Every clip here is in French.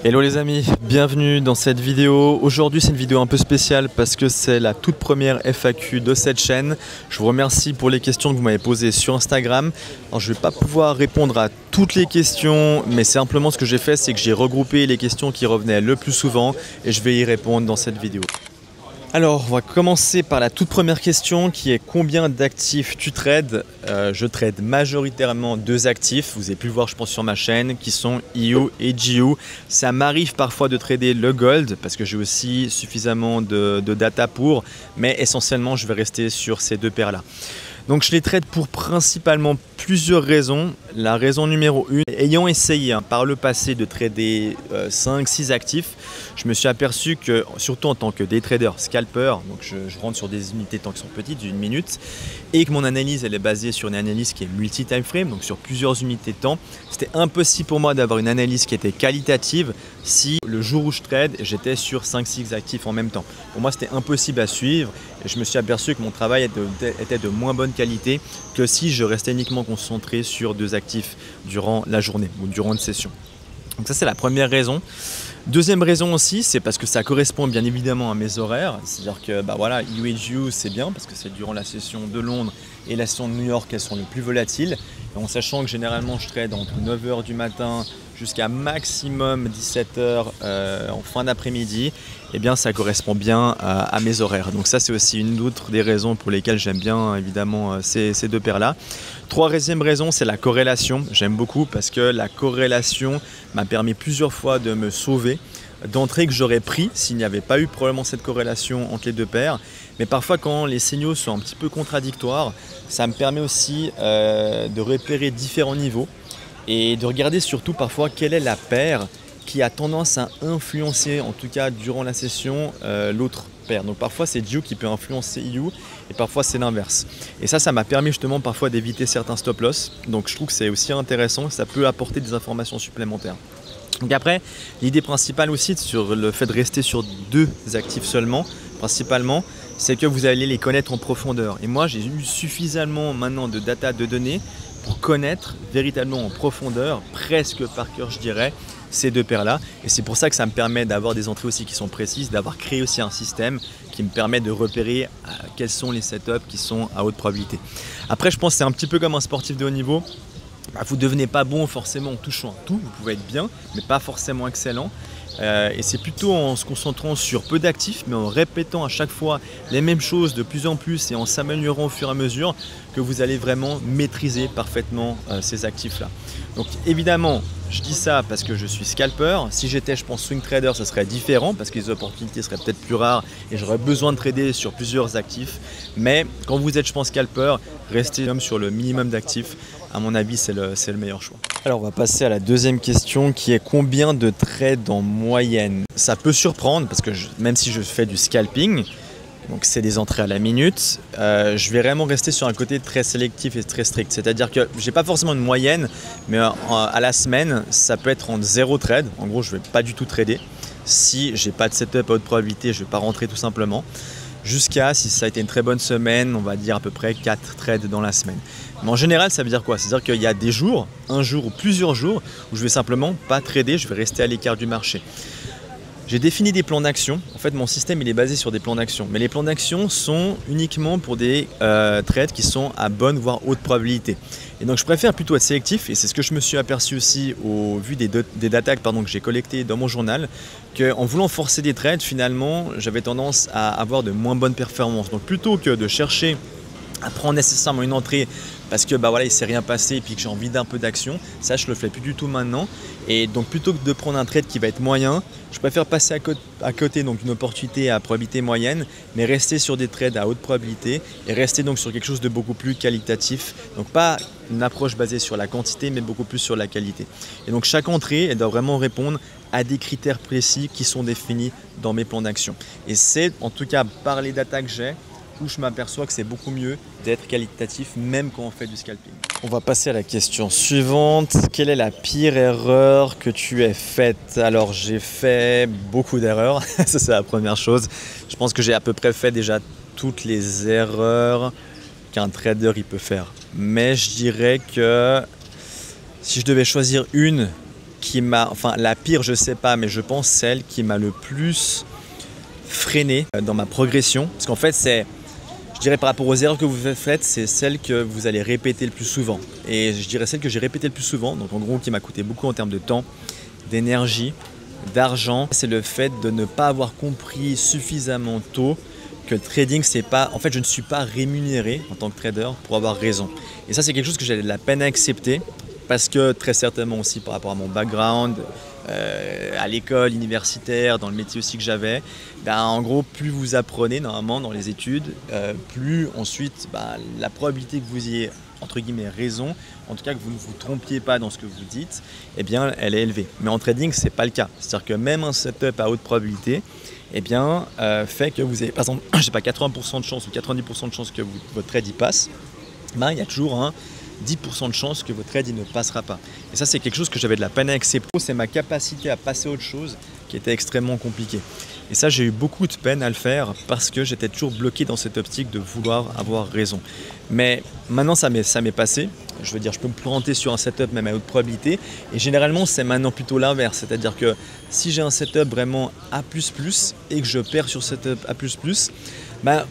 Hello les amis, bienvenue dans cette vidéo. Aujourd'hui c'est une vidéo un peu spéciale parce que c'est la toute première FAQ de cette chaîne. Je vous remercie pour les questions que vous m'avez posées sur Instagram. Alors, je ne vais pas pouvoir répondre à toutes les questions, mais simplement ce que j'ai fait, c'est que j'ai regroupé les questions qui revenaient le plus souvent et je vais y répondre dans cette vidéo. Alors, on va commencer par la toute première question qui est combien d'actifs tu trades? Je trade majoritairement deux actifs, vous avez pu le voir je pense sur ma chaîne, qui sont EU et GU. Ça m'arrive parfois de trader le gold parce que j'ai aussi suffisamment de data pour, mais essentiellement je vais rester sur ces deux paires là. Donc je les trade pour principalement plusieurs raisons. La raison numéro 1, ayant essayé par le passé de trader 5-6 actifs, je me suis aperçu que, surtout en tant que day trader scalper, donc je rentre sur des unités de temps qui sont petites, d'une minute, et que mon analyse elle est basée sur une analyse qui est multi-time frame, donc sur plusieurs unités de temps, c'était impossible pour moi d'avoir une analyse qui était qualitative si le jour où je trade, j'étais sur 5-6 actifs en même temps. Pour moi, c'était impossible à suivre et je me suis aperçu que mon travail était de moins bonne qualité que si je restais uniquement concentré sur deux actifs durant la journée ou durant une session. Donc ça, c'est la première raison. Deuxième raison aussi, c'est parce que ça correspond bien évidemment à mes horaires. C'est-à-dire que voilà, EU et GU, c'est bien parce que c'est durant la session de Londres et la session de New York, elles sont les plus volatiles. Et en sachant que généralement, je trade entre 9 h du matin jusqu'à maximum 17 h en fin d'après-midi, eh bien ça correspond bien à mes horaires. Donc ça, c'est aussi une autre des raisons pour lesquelles j'aime bien évidemment ces deux paires-là. Troisième raison, c'est la corrélation. J'aime beaucoup parce que la corrélation m'a permis plusieurs fois de me sauver d'entrées que j'aurais pris s'il n'y avait pas eu probablement cette corrélation entre les deux paires. Mais parfois quand les signaux sont un petit peu contradictoires, ça me permet aussi de repérer différents niveaux et de regarder surtout parfois quelle est la paire qui a tendance à influencer, en tout cas durant la session, l'autre paire. Donc parfois c'est GU qui peut influencer EU et parfois c'est l'inverse. Et ça m'a permis justement parfois d'éviter certains stop loss. Donc je trouve que c'est aussi intéressant, ça peut apporter des informations supplémentaires. Donc après, l'idée principale aussi sur le fait de rester sur deux actifs seulement, principalement, c'est que vous allez les connaître en profondeur. Et moi, j'ai eu suffisamment maintenant de data, de données pour connaître véritablement en profondeur, presque par cœur je dirais, ces deux paires-là. Et c'est pour ça que ça me permet d'avoir des entrées aussi qui sont précises, d'avoir créé aussi un système qui me permet de repérer quels sont les setups qui sont à haute probabilité. Après, je pense que c'est un petit peu comme un sportif de haut niveau. Vous ne devenez pas bon forcément en touchant à tout, vous pouvez être bien, mais pas forcément excellent. Et c'est plutôt en se concentrant sur peu d'actifs, mais en répétant à chaque fois les mêmes choses de plus en plus et en s'améliorant au fur et à mesure que vous allez vraiment maîtriser parfaitement ces actifs-là. Donc évidemment, je dis ça parce que je suis scalper. Si j'étais, je pense, swing trader, ce serait différent parce que les opportunités seraient peut-être plus rares et j'aurais besoin de trader sur plusieurs actifs. Mais quand vous êtes, je pense, scalper, restez sur le minimum d'actifs. À mon avis, c'est le meilleur choix. Alors, on va passer à la deuxième question qui est combien de trades en moyenne? Ça peut surprendre parce que même si je fais du scalping, donc c'est des entrées à la minute, je vais vraiment rester sur un côté très sélectif et très strict. C'est-à-dire que je n'ai pas forcément une moyenne, mais à la semaine, ça peut être en 0 trade. En gros, je ne vais pas du tout trader. Si je n'ai pas de setup à haute probabilité, je ne vais pas rentrer tout simplement. Jusqu'à, si ça a été une très bonne semaine, on va dire à peu près 4 trades dans la semaine. Mais en général, ça veut dire quoi? C'est-à-dire qu'il y a des jours, un jour ou plusieurs jours, où je vais simplement pas trader, je vais rester à l'écart du marché. J'ai défini des plans d'action. En fait, mon système il est basé sur des plans d'action. Mais les plans d'action sont uniquement pour des trades qui sont à bonne voire haute probabilité. Et donc, je préfère plutôt être sélectif. Et c'est ce que je me suis aperçu aussi au vu des data que j'ai collectées dans mon journal. Qu'en voulant forcer des trades, finalement, j'avais tendance à avoir de moins bonnes performances. Donc, plutôt que de chercher à prendre nécessairement une entrée parce que voilà, il ne s'est rien passé et puis que j'ai envie d'un peu d'action, ça je le fais plus du tout maintenant. Et donc plutôt que de prendre un trade qui va être moyen, je préfère passer à côté donc d'une opportunité à probabilité moyenne, mais rester sur des trades à haute probabilité et rester donc sur quelque chose de beaucoup plus qualitatif. Donc pas une approche basée sur la quantité, mais beaucoup plus sur la qualité. Et donc chaque entrée, elle doit vraiment répondre à des critères précis qui sont définis dans mes plans d'action. Et c'est en tout cas par les datas que j'ai, où je m'aperçois que c'est beaucoup mieux d'être qualitatif même quand on fait du scalping. On va passer à la question suivante. Quelle est la pire erreur que tu aies faite? Alors j'ai fait beaucoup d'erreurs, ça c'est la première chose. Je pense que j'ai à peu près fait déjà toutes les erreurs qu'un trader il peut faire. Mais je dirais que si je devais choisir une qui m'a, enfin la pire je sais pas, mais je pense celle qui m'a le plus freiné dans ma progression. Parce qu'en fait c'est, je dirais par rapport aux erreurs que vous faites, c'est celle que vous allez répéter le plus souvent. Et je dirais celle que j'ai répétée le plus souvent, donc en gros qui m'a coûté beaucoup en termes de temps, d'énergie, d'argent, c'est le fait de ne pas avoir compris suffisamment tôt que le trading, c'est pas, en fait je ne suis pas rémunéré en tant que trader pour avoir raison. Et ça c'est quelque chose que j'avais de la peine à accepter parce que très certainement aussi par rapport à mon background, à l'école universitaire, dans le métier aussi que j'avais, en gros plus vous apprenez normalement dans les études, plus ensuite la probabilité que vous ayez entre guillemets raison, en tout cas que vous ne vous trompiez pas dans ce que vous dites, eh bien elle est élevée. Mais en trading c'est pas le cas, c'est-à-dire que même un setup à haute probabilité fait que vous avez par exemple je sais pas, 80% de chance ou 90% de chance que votre trade y passe, il y a toujours un 10% de chance que votre trade ne passera pas. Et ça c'est quelque chose que j'avais de la peine à accepter, c'est ma capacité à passer à autre chose qui était extrêmement compliquée. Et ça j'ai eu beaucoup de peine à le faire parce que j'étais toujours bloqué dans cette optique de vouloir avoir raison. Mais maintenant ça m'est passé, je veux dire je peux me planter sur un setup même à haute probabilité et généralement c'est maintenant plutôt l'inverse, c'est-à-dire que si j'ai un setup vraiment A++ et que je perds sur setup A++,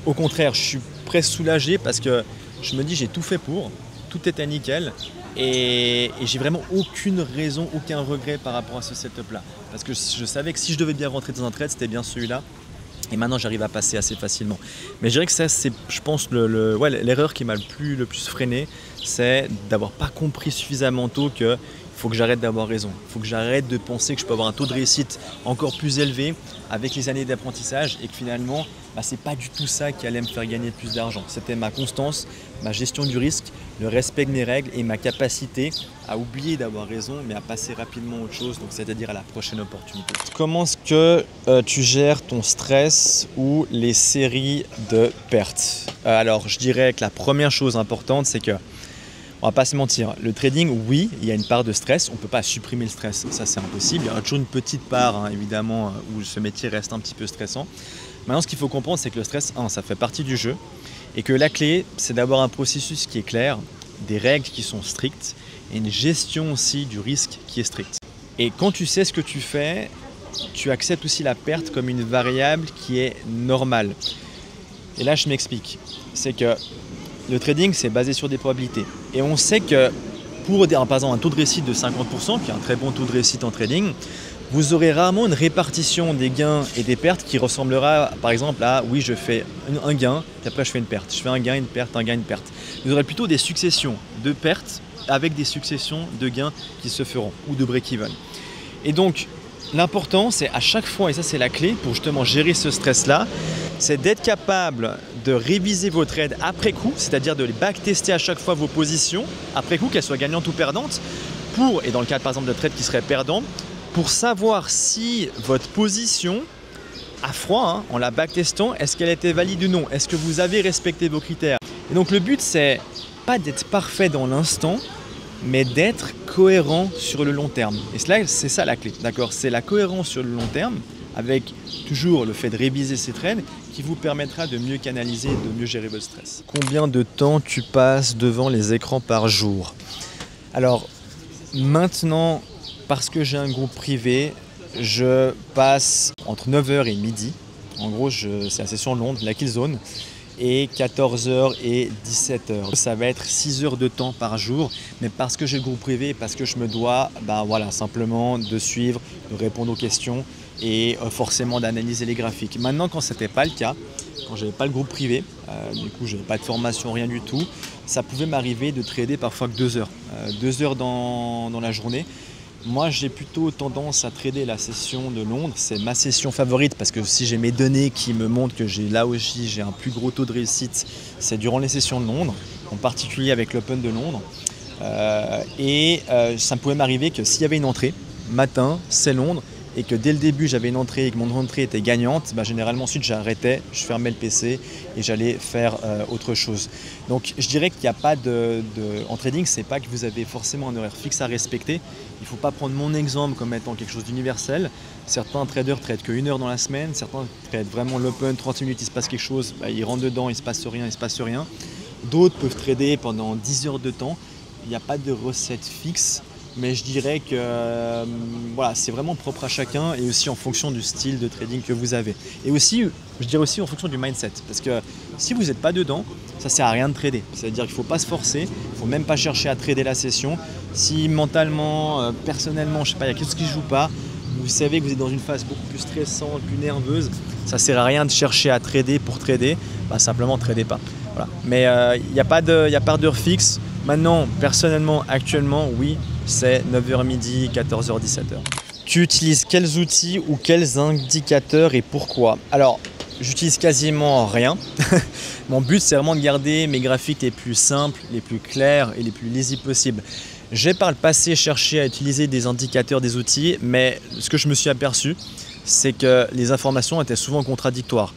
au contraire je suis presque soulagé parce que je me dis j'ai tout fait pour, tout était nickel et j'ai vraiment aucune raison, aucun regret par rapport à ce setup là parce que je savais que si je devais bien rentrer dans un trade c'était bien celui-là et maintenant j'arrive à passer assez facilement. Mais je dirais que ça c'est je pense l'erreur qui m'a le plus freiné, c'est d'avoir pas compris suffisamment tôt que il faut que j'arrête d'avoir raison, il faut que j'arrête de penser que je peux avoir un taux de réussite encore plus élevé avec les années d'apprentissage et que finalement c'est pas du tout ça qui allait me faire gagner plus d'argent. C'était ma constance, ma gestion du risque, le respect de mes règles et ma capacité à oublier d'avoir raison mais à passer rapidement à autre chose, donc c'est-à-dire à la prochaine opportunité. Comment est-ce que tu gères ton stress ou les séries de pertes? Alors je dirais que la première chose importante c'est que on va pas se mentir, le trading, oui, il y a une part de stress, on ne peut pas supprimer le stress, ça c'est impossible. Il y a toujours une petite part, évidemment, où ce métier reste un petit peu stressant. Maintenant, ce qu'il faut comprendre, c'est que le stress, ça fait partie du jeu et que la clé, c'est d'avoir un processus qui est clair, des règles qui sont strictes et une gestion aussi du risque qui est stricte. Et quand tu sais ce que tu fais, tu acceptes aussi la perte comme une variable qui est normale. Et là, je m'explique. C'est que le trading, c'est basé sur des probabilités. Et on sait que pour par exemple un taux de réussite de 50%, qui est un très bon taux de réussite en trading, vous aurez rarement une répartition des gains et des pertes qui ressemblera par exemple à oui je fais un gain, puis après je fais une perte. Je fais un gain, une perte, un gain, une perte. Vous aurez plutôt des successions de pertes avec des successions de gains qui se feront ou de break-even. Et donc l'important c'est à chaque fois, et ça c'est la clé pour justement gérer ce stress-là, c'est d'être capable de réviser vos trades après coup, c'est-à-dire de les backtester à chaque fois vos positions après coup, qu'elles soient gagnantes ou perdantes, et dans le cas par exemple de trades qui seraient perdants, pour savoir si votre position à froid, en la backtestant, est-ce qu'elle était valide ou non, est-ce que vous avez respecté vos critères. Et donc le but c'est pas d'être parfait dans l'instant, mais d'être cohérent sur le long terme. Et c'est ça la clé, d'accord? C'est la cohérence sur le long terme, avec toujours le fait de réviser ces trades qui vous permettra de mieux canaliser et de mieux gérer votre stress. Combien de temps tu passes devant les écrans par jour? Alors maintenant, parce que j'ai un groupe privé, je passe entre 9h et midi. En gros, c'est la session Londres, la Kill Zone, et 14h et 17h. Ça va être 6 heures de temps par jour, mais parce que j'ai le groupe privé et parce que je me dois simplement de suivre, de répondre aux questions et forcément d'analyser les graphiques. Maintenant, quand ce n'était pas le cas, quand je n'avais pas le groupe privé, du coup je n'avais pas de formation, rien du tout, ça pouvait m'arriver de trader parfois que 2 heures. 2 heures dans la journée. Moi, j'ai plutôt tendance à trader la session de Londres. C'est ma session favorite parce que si j'ai mes données qui me montrent que j'ai un plus gros taux de réussite, c'est durant les sessions de Londres, en particulier avec l'Open de Londres. Ça pouvait m'arriver que s'il y avait une entrée, matin, c'est Londres, et que dès le début j'avais une entrée et que mon entrée était gagnante, généralement ensuite j'arrêtais, je fermais le PC et j'allais faire autre chose. Donc je dirais qu'il n'y a pas en trading, c'est pas que vous avez forcément un horaire fixe à respecter. Il ne faut pas prendre mon exemple comme étant quelque chose d'universel. Certains traders traitent que 1 heure dans la semaine, certains traitent vraiment l'open, 30 minutes il se passe quelque chose, ils rentrent dedans, il se passe rien. D'autres peuvent trader pendant 10 heures de temps. Il n'y a pas de recette fixe. mais je dirais que voilà, c'est vraiment propre à chacun et aussi en fonction du style de trading que vous avez. Et aussi, je dirais aussi en fonction du mindset, parce que si vous n'êtes pas dedans, ça sert à rien de trader. C'est-à-dire qu'il ne faut pas se forcer, il ne faut même pas chercher à trader la session. Si mentalement, personnellement, je sais pas, il y a quelque chose qui ne joue pas, vous savez que vous êtes dans une phase beaucoup plus stressante, plus nerveuse, ça ne sert à rien de chercher à trader pour trader, simplement tradez pas. Voilà. Mais il n'y a pas d'heure fixe. Maintenant, personnellement, actuellement, oui, c'est 9h midi, 14h, 17h. Tu utilises quels outils ou quels indicateurs et pourquoi? Alors, j'utilise quasiment rien. Mon but, c'est vraiment de garder mes graphiques les plus simples, les plus clairs et les plus lisibles possibles. J'ai par le passé cherché à utiliser des indicateurs, des outils, mais ce que je me suis aperçu, c'est que les informations étaient souvent contradictoires.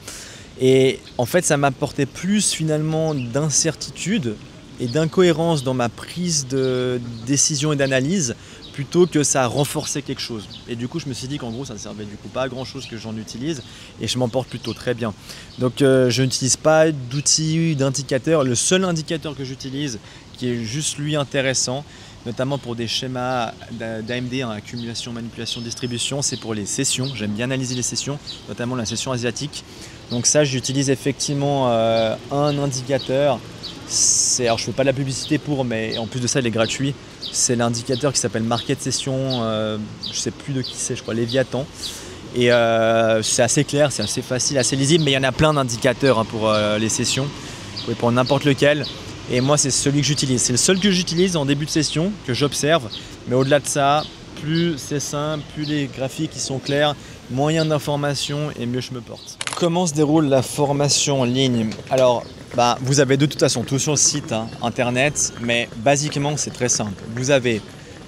Et en fait, ça m'apportait plus finalement d'incertitude et d'incohérence dans ma prise de décision et d'analyse plutôt que ça renforçait quelque chose. Et du coup, je me suis dit qu'en gros, ça ne servait du coup pas à grand chose que j'en utilise et je m'en porte plutôt très bien. Donc, je n'utilise pas d'outils, d'indicateurs. Le seul indicateur que j'utilise, qui est juste lui intéressant, notamment pour des schémas d'AMD, accumulation, manipulation, distribution, c'est pour les sessions. J'aime bien analyser les sessions, notamment la session asiatique. Donc ça, j'utilise effectivement un indicateur. Alors je ne fais pas de la publicité pour, mais en plus de ça, il est gratuit. C'est l'indicateur qui s'appelle Market Session, je ne sais plus de qui c'est, je crois Léviathan. Et c'est assez clair, c'est assez facile, assez lisible, mais il y en a plein d'indicateurs pour les sessions. Vous pouvez prendre n'importe lequel. Et moi, c'est celui que j'utilise. C'est le seul que j'utilise en début de session, que j'observe. Mais au-delà de ça, plus c'est simple, plus les graphiques ils sont clairs, moins il y a d'informations et mieux je me porte. Comment se déroule la formation en ligne? Alors, vous avez de toute façon tout sur le site internet, mais basiquement c'est très simple. Vous avez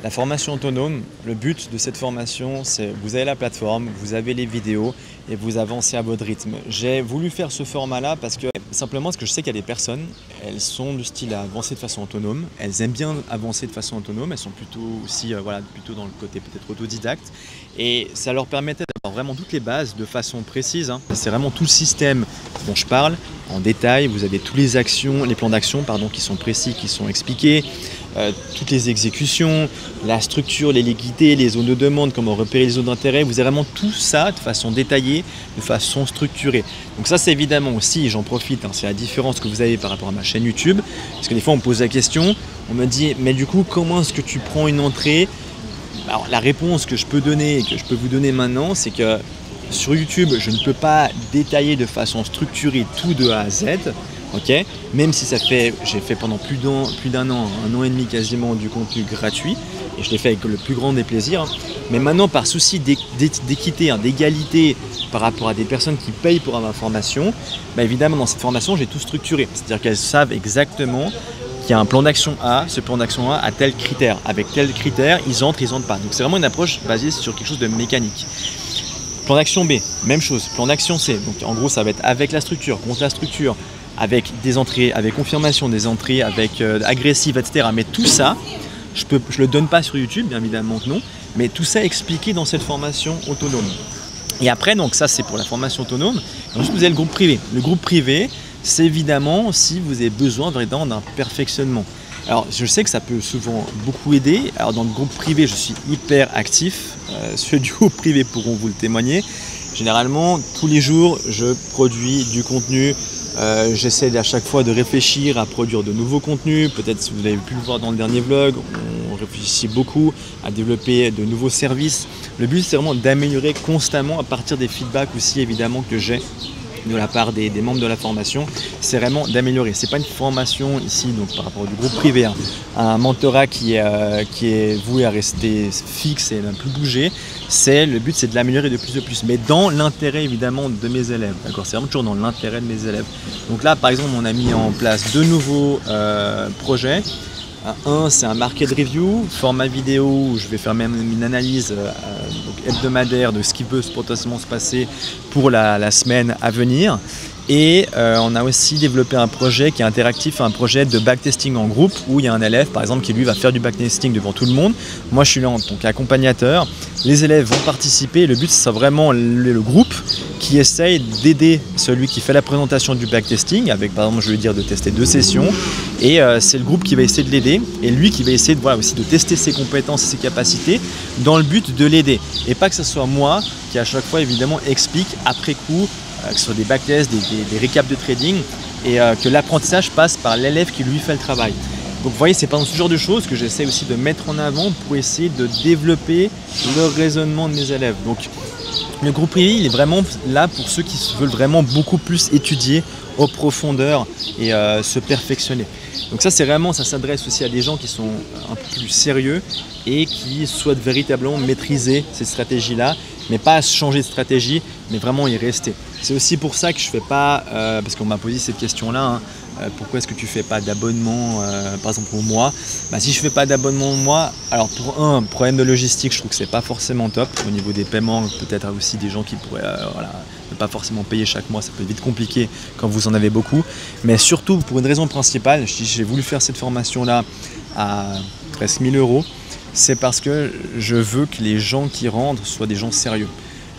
la formation autonome. Le but de cette formation, c'est vous avez la plateforme, vous avez les vidéos et vous avancez à votre rythme. J'ai voulu faire ce format-là parce que je sais qu'il y a des personnes, elles sont du style à avancer de façon autonome, elles aiment bien avancer de façon autonome, elles sont plutôt aussi plutôt dans le côté peut-être autodidacte et ça leur permettait d'avoir vraiment toutes les bases de façon précise. C'est vraiment tout le système dont je parle en détail. Vous avez tous les plans d'action qui sont précis, qui sont expliqués. Toutes les exécutions, la structure, les liquidités, les zones de demande, comment repérer les zones d'intérêt. Vous avez vraiment tout ça de façon détaillée, de façon structurée. Donc ça, c'est évidemment aussi, j'en profite, c'est la différence que vous avez par rapport à ma chaîne YouTube. Parce que des fois, on me pose la question, on me dit, mais du coup, comment est-ce que tu prends une entrée? Alors, la réponse que je peux donner et que je peux vous donner maintenant, c'est que sur YouTube, je ne peux pas détailler de façon structurée tout de A à Z. Okay, même si j'ai fait pendant plus d'un an, 1 an et demi quasiment du contenu gratuit et je l'ai fait avec le plus grand des plaisirs. Mais maintenant, par souci d'équité, d'égalité par rapport à des personnes qui payent pour avoir ma formation, évidemment dans cette formation j'ai tout structuré. C'est-à-dire qu'elles savent exactement qu'il y a un plan d'action A, ce plan d'action A a tel critère. Avec tel critère, ils entrent pas. Donc c'est vraiment une approche basée sur quelque chose de mécanique. Plan d'action B, même chose. Plan d'action C. Donc en gros, ça va être avec la structure, contre la structure, avec des entrées, avec confirmation des entrées, avec agressive, etc. Mais tout ça, je le donne pas sur YouTube, bien évidemment que non, mais tout ça est expliqué dans cette formation autonome. Et après, donc ça c'est pour la formation autonome. Ensuite, vous avez le groupe privé. Le groupe privé, c'est évidemment si vous avez besoin vraiment d'un perfectionnement. Alors, je sais que ça peut souvent beaucoup aider. Alors, dans le groupe privé, je suis hyper actif. Ceux du groupe privé pourront vous le témoigner. Généralement, tous les jours, je produis du contenu. J'essaie à chaque fois de réfléchir à produire de nouveaux contenus. Peut-être si vous avez pu le voir dans le dernier vlog, on réfléchit beaucoup à développer de nouveaux services. Le but, c'est vraiment d'améliorer constamment à partir des feedbacks aussi évidemment que j'ai de la part des membres de la formation. C'est vraiment d'améliorer. C'est pas une formation ici donc par rapport au groupe privé, un mentorat qui est voué à rester fixe et ne plus bouger. Le but, c'est de l'améliorer de plus, mais dans l'intérêt évidemment de mes élèves. D'accord, c'est vraiment toujours dans l'intérêt de mes élèves. Donc là, par exemple, on a mis en place 2 nouveaux projets. Un, c'est un market review, format vidéo où je vais faire même une analyse hebdomadaire de ce qui peut potentiellement se passer pour la semaine à venir. Et on a aussi développé un projet qui est interactif, un projet de backtesting en groupe où il y a un élève par exemple qui lui va faire du backtesting devant tout le monde. Moi je suis là en tant qu'accompagnateur, les élèves vont participer, le but c'est vraiment le groupe qui essaye d'aider celui qui fait la présentation du backtesting avec par exemple je vais lui dire de tester 2 sessions et c'est le groupe qui va essayer de l'aider et lui qui va essayer de, aussi de tester ses compétences et ses capacités dans le but de l'aider et pas que ce soit moi qui à chaque fois évidemment explique après coup que ce soit des backtests, des récaps de trading et que l'apprentissage passe par l'élève qui lui fait le travail. Donc vous voyez, c'est par exemple ce genre de choses que j'essaie aussi de mettre en avant pour essayer de développer le raisonnement de mes élèves. Donc le groupe privé, il est vraiment là pour ceux qui veulent vraiment beaucoup plus étudier en profondeur et se perfectionner. Donc ça, c'est vraiment, ça s'adresse aussi à des gens qui sont un peu plus sérieux et qui souhaitent véritablement maîtriser ces stratégies-là, mais pas changer de stratégie, mais vraiment y rester. C'est aussi pour ça que je fais pas, parce qu'on m'a posé cette question-là, pourquoi est-ce que tu fais pas d'abonnement, par exemple au mois? Si je fais pas d'abonnement au mois, alors pour un problème de logistique, je trouve que c'est pas forcément top au niveau des paiements, peut-être aussi des gens qui pourraient ne pas forcément payer chaque mois, ça peut être vite compliqué quand vous en avez beaucoup, mais surtout pour une raison principale, j'ai voulu faire cette formation-là à presque 1000 €, c'est parce que je veux que les gens qui rentrent soient des gens sérieux.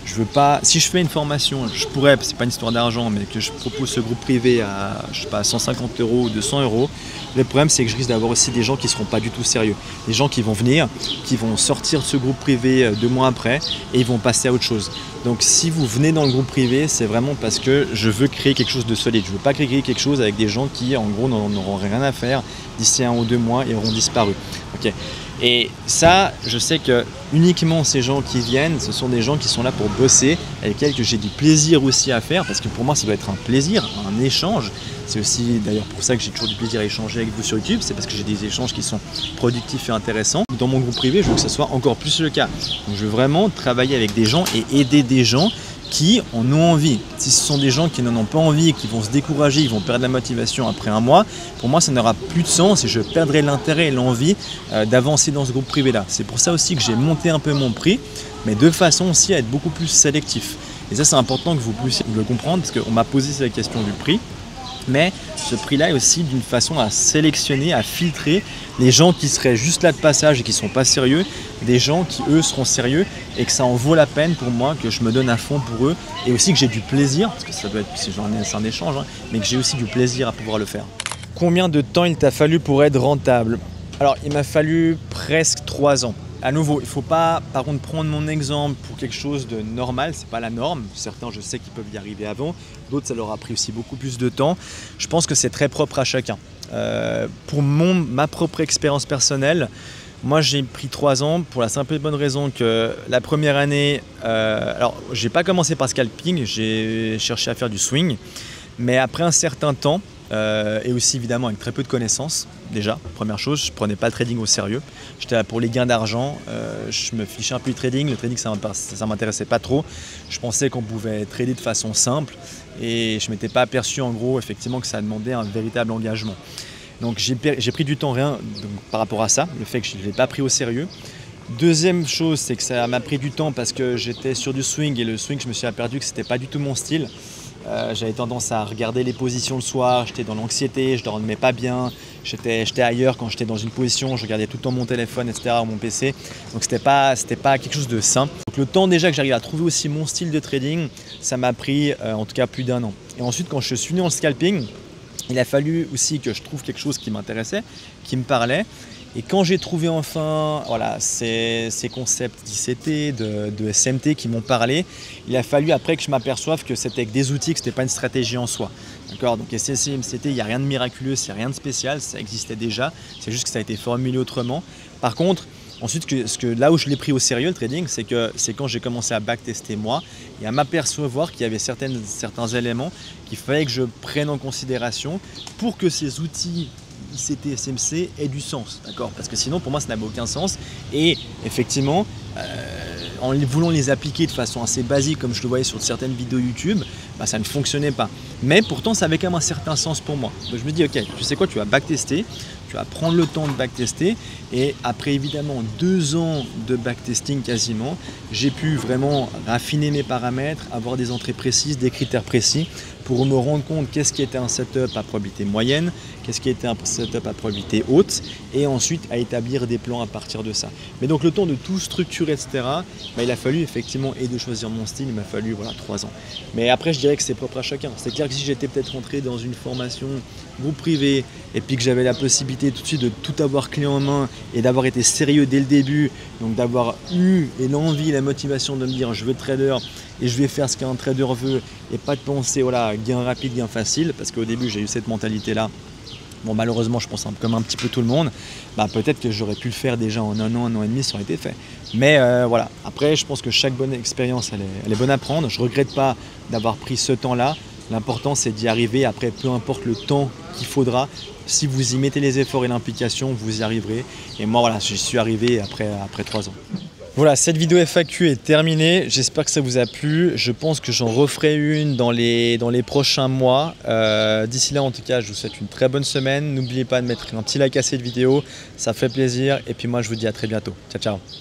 Je veux pas, si je fais une formation, je pourrais, c'est pas une histoire d'argent, mais que je propose ce groupe privé à, je sais pas, 150 € ou 200 €, le problème c'est que je risque d'avoir aussi des gens qui seront pas du tout sérieux. Des gens qui vont venir, qui vont sortir de ce groupe privé 2 mois après et ils vont passer à autre chose. Donc si vous venez dans le groupe privé, c'est vraiment parce que je veux créer quelque chose de solide. Je veux pas créer quelque chose avec des gens qui en gros n'en auront rien à faire d'ici 1 ou 2 mois et auront disparu. Okay. Et ça, je sais que uniquement ces gens qui viennent, ce sont des gens qui sont là pour bosser, avec lesquels j'ai du plaisir aussi à faire, parce que pour moi ça doit être un plaisir, un échange. C'est aussi d'ailleurs pour ça que j'ai toujours du plaisir à échanger avec vous sur YouTube, c'est parce que j'ai des échanges qui sont productifs et intéressants. Dans mon groupe privé, je veux que ce soit encore plus le cas. Donc je veux vraiment travailler avec des gens et aider des gens qui en ont envie. Si ce sont des gens qui n'en ont pas envie, qui vont se décourager, ils vont perdre la motivation après 1 mois, pour moi ça n'aura plus de sens et je perdrai l'intérêt et l'envie d'avancer dans ce groupe privé là. C'est pour ça aussi que j'ai monté un peu mon prix, mais de façon aussi à être beaucoup plus sélectif. Et ça c'est important que vous puissiez le comprendre parce qu'on m'a posé cette question du prix. Mais ce prix-là est aussi d'une façon à sélectionner, à filtrer les gens qui seraient juste là de passage et qui ne sont pas sérieux, des gens qui eux seront sérieux et que ça en vaut la peine pour moi, que je me donne à fond pour eux et aussi que j'ai du plaisir, parce que ça doit être, c'est un échange, mais que j'ai aussi du plaisir à pouvoir le faire. Combien de temps il t'a fallu pour être rentable? Alors il m'a fallu presque 3 ans. À nouveau, il ne faut pas par contre prendre mon exemple pour quelque chose de normal, c'est pas la norme. Certains je sais qu'ils peuvent y arriver avant, d'autres ça leur a pris aussi beaucoup plus de temps. Je pense que c'est très propre à chacun. Pour ma propre expérience personnelle, moi j'ai pris 3 ans pour la simple et bonne raison que la première année, alors j'ai pas commencé par scalping, j'ai cherché à faire du swing, mais après un certain temps, et aussi évidemment avec très peu de connaissances, déjà, première chose, je prenais pas le trading au sérieux, j'étais là pour les gains d'argent, je me fichais un peu du trading, le trading ça m'intéressait pas trop, je pensais qu'on pouvait trader de façon simple et je m'étais pas aperçu en gros effectivement que ça demandait un véritable engagement. Donc j'ai pris du temps par rapport à ça, le fait que je ne l'ai pas pris au sérieux. Deuxième chose, c'est que ça m'a pris du temps parce que j'étais sur du swing et le swing je me suis aperçu que c'était pas du tout mon style. J'avais tendance à regarder les positions le soir, j'étais dans l'anxiété, je dormais pas bien, j'étais ailleurs quand j'étais dans une position, je regardais tout le temps mon téléphone, etc., ou mon PC, donc c'était pas quelque chose de sain. Donc le temps déjà que j'arrive à trouver aussi mon style de trading, ça m'a pris en tout cas plus d'1 an. Et ensuite quand je suis venu dans le scalping, il a fallu aussi que je trouve quelque chose qui m'intéressait, qui me parlait. Et quand j'ai trouvé enfin ces concepts d'ICT, de SMT qui m'ont parlé, il a fallu après que je m'aperçoive que c'était avec des outils, que ce n'était pas une stratégie en soi. D'accord, donc SMT, il n'y a rien de miraculeux, c'est rien de spécial, ça existait déjà, c'est juste que ça a été formulé autrement. Par contre, ensuite, là où je l'ai pris au sérieux le trading, c'est quand j'ai commencé à backtester moi et à m'apercevoir qu'il y avait certains éléments qu'il fallait que je prenne en considération pour que ces outils ICT, SMC ait du sens, d'accord? Parce que sinon pour moi ça n'avait aucun sens et effectivement en voulant les appliquer de façon assez basique comme je le voyais sur certaines vidéos YouTube, ça ne fonctionnait pas. mais pourtant ça avait quand même un certain sens pour moi. Donc je me dis ok, tu sais quoi, tu vas backtester, tu vas prendre le temps de backtester, et après évidemment 2 ans de backtesting quasiment, j'ai pu vraiment raffiner mes paramètres, avoir des entrées précises, des critères précis pour me rendre compte qu'est-ce qui était un setup à probabilité moyenne, qu'est-ce qui était un setup à probabilité haute, et ensuite à établir des plans à partir de ça. Mais donc le temps de tout structurer, etc., bah, il a fallu effectivement, et de choisir mon style, il m'a fallu voilà, 3 ans. Mais après je dirais que c'est propre à chacun. C'est clair que si j'étais peut-être rentré dans une formation groupe privé, et puis que j'avais la possibilité tout de suite de tout avoir clé en main, et d'avoir été sérieux dès le début, donc d'avoir eu l'envie, la motivation de me dire je veux être trader, et je vais faire ce qu'un trader veut, et pas de penser voilà, gain rapide, gain facile, parce qu'au début j'ai eu cette mentalité-là. Bon, malheureusement, je pense comme un petit peu tout le monde, bah, peut-être que j'aurais pu le faire déjà en 1 an et demi, ça aurait été fait. Mais voilà, après, je pense que chaque bonne expérience, elle est bonne à prendre. Je ne regrette pas d'avoir pris ce temps-là. L'important, c'est d'y arriver. Après, peu importe le temps qu'il faudra, si vous y mettez les efforts et l'implication, vous y arriverez. Et moi, voilà, j'y suis arrivé après 3 ans. Voilà, cette vidéo FAQ est terminée. J'espère que ça vous a plu. Je pense que j'en referai une dans les prochains mois. D'ici là, en tout cas, je vous souhaite une très bonne semaine. N'oubliez pas de mettre un petit like à cette vidéo. Ça fait plaisir. Et puis moi, je vous dis à très bientôt. Ciao, ciao.